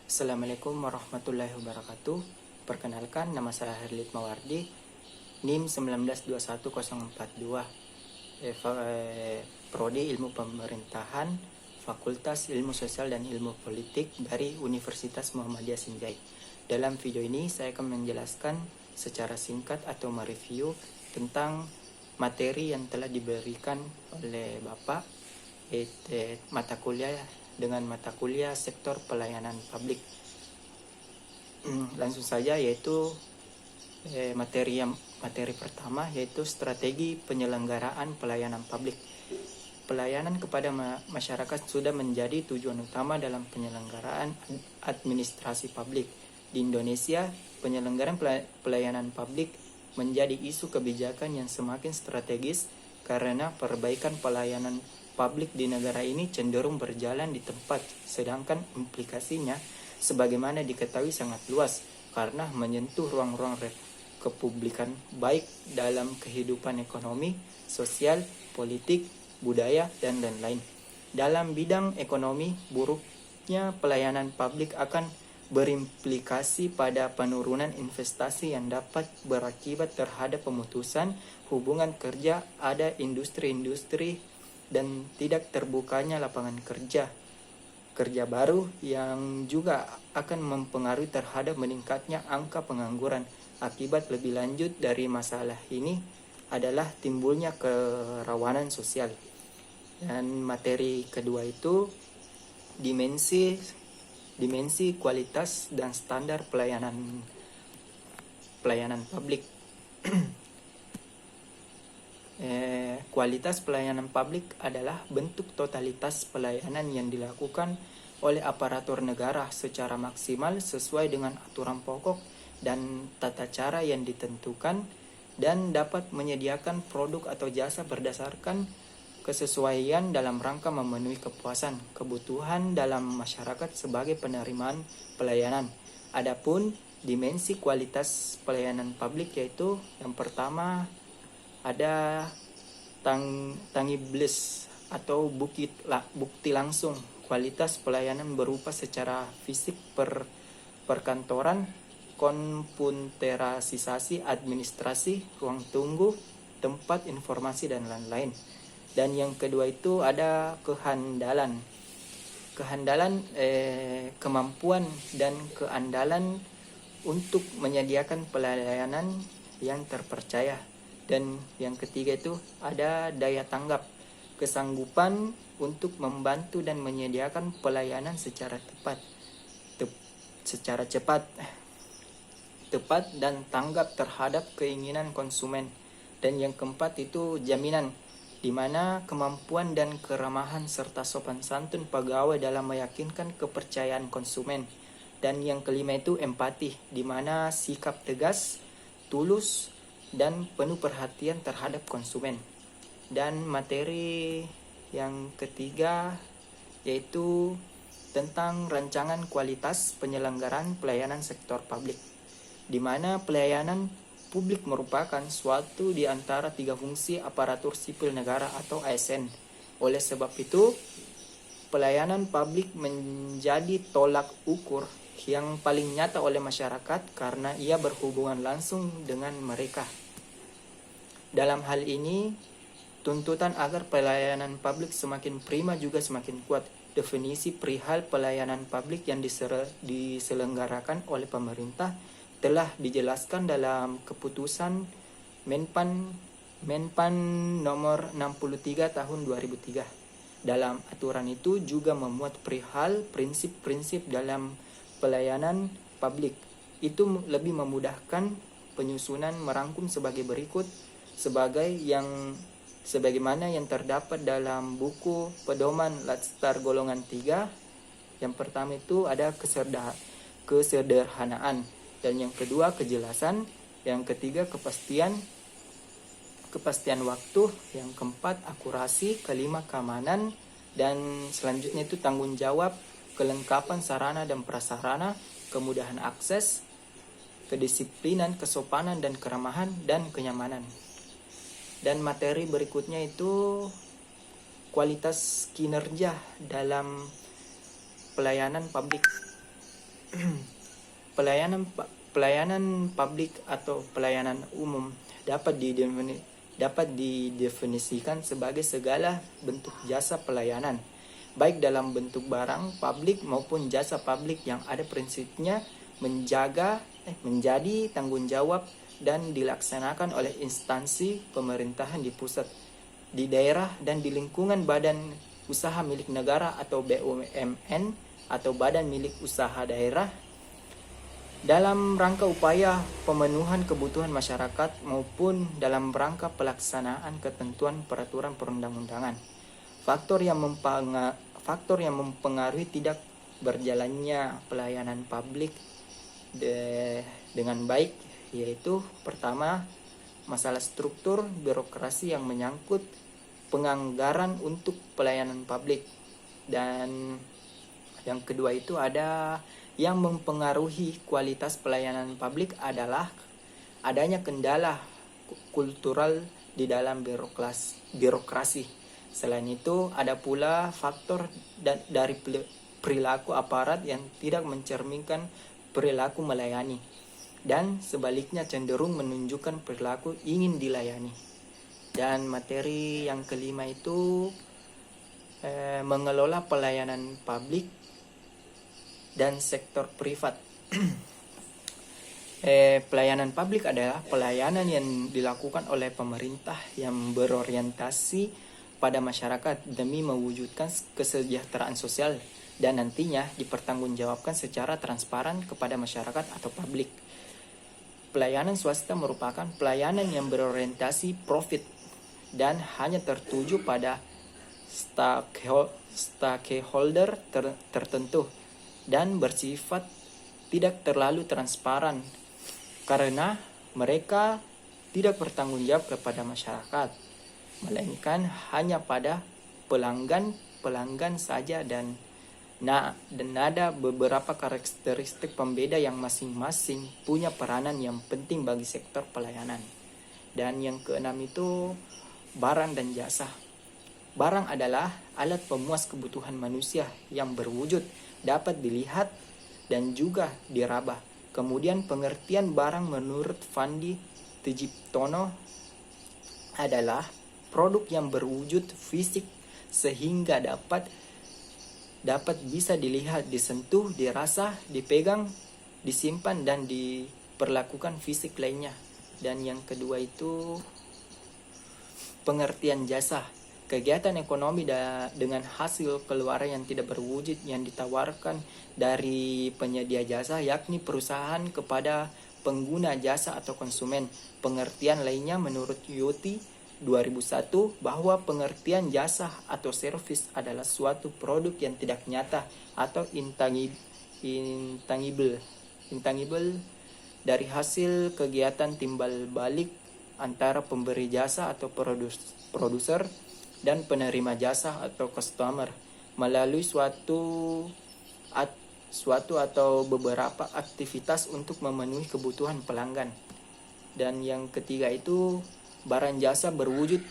Assalamualaikum warahmatullahi wabarakatuh. Perkenalkan, nama saya Herlit Mawardi, NIM 1921042, Prodi Ilmu Pemerintahan, Fakultas Ilmu Sosial dan Ilmu Politik dari Universitas Muhammadiyah Sinjai. Dalam video ini saya akan menjelaskan secara singkat atau mereview tentang materi yang telah diberikan oleh Bapak, mata kuliah dengan mata kuliah sektor pelayanan publik. Langsung saja, yaitu materi pertama, yaitu strategi penyelenggaraan pelayanan publik. Pelayanan kepada masyarakat sudah menjadi tujuan utama dalam penyelenggaraan administrasi publik. Di Indonesia, penyelenggaraan pelayanan publik menjadi isu kebijakan yang semakin strategis karena perbaikan pelayanan publik di negara ini cenderung berjalan di tempat, sedangkan implikasinya sebagaimana diketahui sangat luas karena menyentuh ruang-ruang kepublikan baik dalam kehidupan ekonomi, sosial, politik, budaya, dan lain-lain. Dalam bidang ekonomi, buruknya pelayanan publik akan berimplikasi pada penurunan investasi yang dapat berakibat terhadap pemutusan hubungan kerja, ada industri-industri, dan tidak terbukanya lapangan kerja baru yang juga akan mempengaruhi terhadap meningkatnya angka pengangguran. Akibat lebih lanjut dari masalah ini adalah timbulnya kerawanan sosial. Dan materi kedua itu dimensi kualitas dan standar pelayanan publik. Kualitas pelayanan publik adalah bentuk totalitas pelayanan yang dilakukan oleh aparatur negara secara maksimal sesuai dengan aturan pokok dan tata cara yang ditentukan, dan dapat menyediakan produk atau jasa berdasarkan kesesuaian dalam rangka memenuhi kepuasan kebutuhan dalam masyarakat sebagai penerimaan pelayanan. Adapun dimensi kualitas pelayanan publik, yaitu yang pertama ada tangibles atau bukti langsung. Kualitas pelayanan berupa secara fisik perkantoran, komputerisasi administrasi, ruang tunggu, tempat informasi, dan lain-lain. Dan yang kedua itu ada kehandalan, kemampuan dan keandalan untuk menyediakan pelayanan yang terpercaya. Dan yang ketiga itu ada daya tanggap, kesanggupan untuk membantu dan menyediakan pelayanan secara tepat dan tanggap terhadap keinginan konsumen. Dan yang keempat itu jaminan, di mana kemampuan dan keramahan serta sopan santun pegawai dalam meyakinkan kepercayaan konsumen. Dan yang kelima itu empati, di mana sikap tegas, tulus, dan penuh perhatian terhadap konsumen. Dan materi yang ketiga yaitu tentang rancangan kualitas penyelenggaraan pelayanan sektor publik, di mana pelayanan publik merupakan suatu di antara tiga fungsi aparatur sipil negara atau ASN. Oleh sebab itu, pelayanan publik menjadi tolak ukur yang paling nyata oleh masyarakat karena ia berhubungan langsung dengan mereka. Dalam hal ini, tuntutan agar pelayanan publik semakin prima juga semakin kuat. Definisi perihal pelayanan publik yang diselenggarakan oleh pemerintah telah dijelaskan dalam keputusan Menpan nomor 63 tahun 2003. Dalam aturan itu juga memuat perihal prinsip-prinsip dalam pelayanan publik. Itu lebih memudahkan penyusunan merangkum sebagai berikut, sebagaimana yang terdapat dalam buku pedoman Latstar golongan 3. Yang pertama itu ada kesederhanaan, dan yang kedua kejelasan, yang ketiga kepastian waktu, yang keempat akurasi, kelima keamanan, dan selanjutnya itu tanggung jawab, kelengkapan sarana dan prasarana, kemudahan akses, kedisiplinan, kesopanan dan keramahan, dan kenyamanan. Dan materi berikutnya itu kualitas kinerja dalam pelayanan publik. Pelayanan publik atau pelayanan umum dapat didefinisikan sebagai segala bentuk jasa pelayanan, baik dalam bentuk barang publik maupun jasa publik yang ada prinsipnya menjadi tanggung jawab dan dilaksanakan oleh instansi pemerintahan di pusat, di daerah, dan di lingkungan badan usaha milik negara atau BUMN atau badan milik usaha daerah dalam rangka upaya pemenuhan kebutuhan masyarakat maupun dalam rangka pelaksanaan ketentuan peraturan perundang-undangan. Faktor yang mempengaruhi tidak berjalannya pelayanan publik dengan baik yaitu pertama, masalah struktur birokrasi yang menyangkut penganggaran untuk pelayanan publik, dan yang kedua itu ada yang mempengaruhi kualitas pelayanan publik adalah adanya kendala kultural di dalam birokrasi. Selain itu, ada pula faktor dari perilaku aparat yang tidak mencerminkan perilaku melayani, dan sebaliknya cenderung menunjukkan perilaku ingin dilayani. Dan materi yang kelima itu mengelola pelayanan publik dan sektor privat. Pelayanan publik adalah pelayanan yang dilakukan oleh pemerintah yang berorientasi pada masyarakat demi mewujudkan kesejahteraan sosial dan nantinya dipertanggungjawabkan secara transparan kepada masyarakat atau publik. Pelayanan swasta merupakan pelayanan yang berorientasi profit dan hanya tertuju pada stakeholder tertentu dan bersifat tidak terlalu transparan karena mereka tidak bertanggung jawab kepada masyarakat, melainkan hanya pada pelanggan saja, dan ada beberapa karakteristik pembeda yang masing-masing punya peranan yang penting bagi sektor pelayanan. Dan yang keenam itu barang dan jasa. Barang adalah alat pemuas kebutuhan manusia yang berwujud, dapat dilihat dan juga diraba. Kemudian pengertian barang menurut Fandi Tjiptono adalah produk yang berwujud fisik sehingga dapat bisa dilihat, disentuh, dirasa, dipegang, disimpan dan diperlakukan fisik lainnya. Dan yang kedua itu pengertian jasa. Kegiatan ekonomi dengan hasil keluaran yang tidak berwujud yang ditawarkan dari penyedia jasa, yakni perusahaan kepada pengguna jasa atau konsumen. Pengertian lainnya menurut Yoti 2001 bahwa pengertian jasa atau servis adalah suatu produk yang tidak nyata atau intangible dari hasil kegiatan timbal balik antara pemberi jasa atau produser dan penerima jasa atau customer melalui suatu atau beberapa aktivitas untuk memenuhi kebutuhan pelanggan. Dan yang ketiga itu barang jasa berwujud,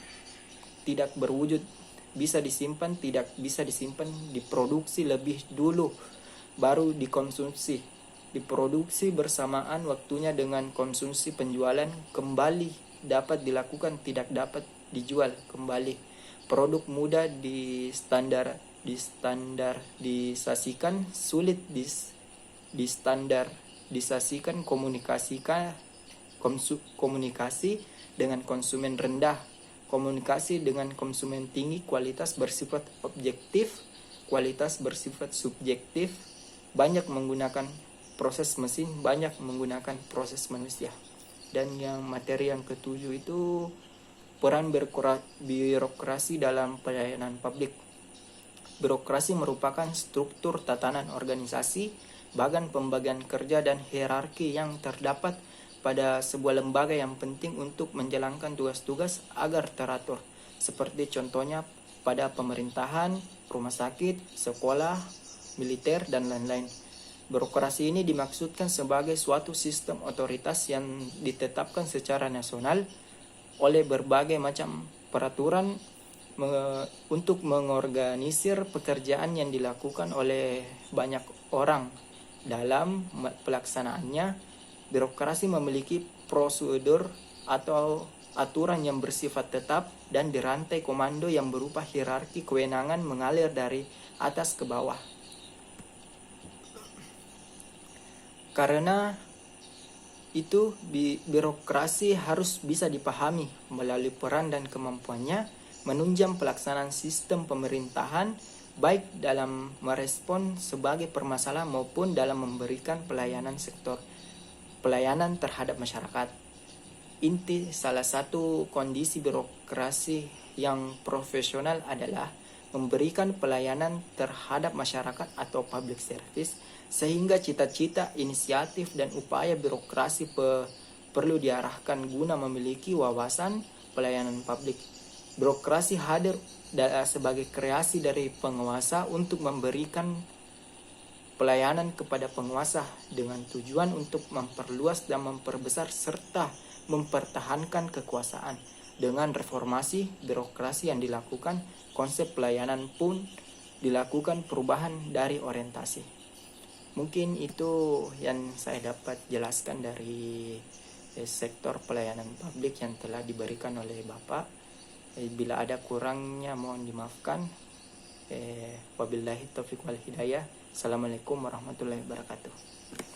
tidak berwujud, bisa disimpan, tidak bisa disimpan, diproduksi lebih dulu baru dikonsumsi, diproduksi bersamaan waktunya dengan konsumsi, penjualan kembali dapat dilakukan, tidak dapat dijual kembali. Produk mudah distandarisasikan, sulit distandarisasikan, komunikasi dengan konsumen rendah, komunikasi dengan konsumen tinggi, kualitas bersifat objektif, kualitas bersifat subjektif, banyak menggunakan proses mesin, banyak menggunakan proses manusia. Dan yang materi yang ketujuh itu peran birokrasi dalam pelayanan publik. Birokrasi merupakan struktur tatanan organisasi, bagan pembagian kerja dan hierarki yang terdapat pada sebuah lembaga yang penting untuk menjalankan tugas-tugas agar teratur. Seperti contohnya pada pemerintahan, rumah sakit, sekolah, militer, dan lain-lain. Birokrasi ini dimaksudkan sebagai suatu sistem otoritas yang ditetapkan secara nasional oleh berbagai macam peraturan untuk mengorganisir pekerjaan yang dilakukan oleh banyak orang Dalam pelaksanaannya, birokrasi memiliki prosedur atau aturan yang bersifat tetap dan dirantai komando yang berupa hierarki kewenangan mengalir dari atas ke bawah. Karena itu birokrasi harus bisa dipahami melalui peran dan kemampuannya menunjang pelaksanaan sistem pemerintahan baik dalam merespon sebagai permasalahan maupun dalam memberikan pelayanan sektor pelayanan terhadap masyarakat. Inti salah satu kondisi birokrasi yang profesional adalah memberikan pelayanan terhadap masyarakat atau public service, sehingga cita-cita, inisiatif, dan upaya birokrasi perlu diarahkan guna memiliki wawasan pelayanan publik. Birokrasi hadir sebagai kreasi dari penguasa untuk memberikan pelayanan kepada penguasa dengan tujuan untuk memperluas dan memperbesar serta mempertahankan kekuasaan. Dengan reformasi birokrasi yang dilakukan, konsep pelayanan pun dilakukan perubahan dari orientasi. Mungkin itu yang saya dapat jelaskan dari sektor pelayanan publik yang telah diberikan oleh Bapak. Bila ada kurangnya mohon dimaafkan. Wabillahi taufiq wal hidayah. Assalamualaikum warahmatullahi wabarakatuh.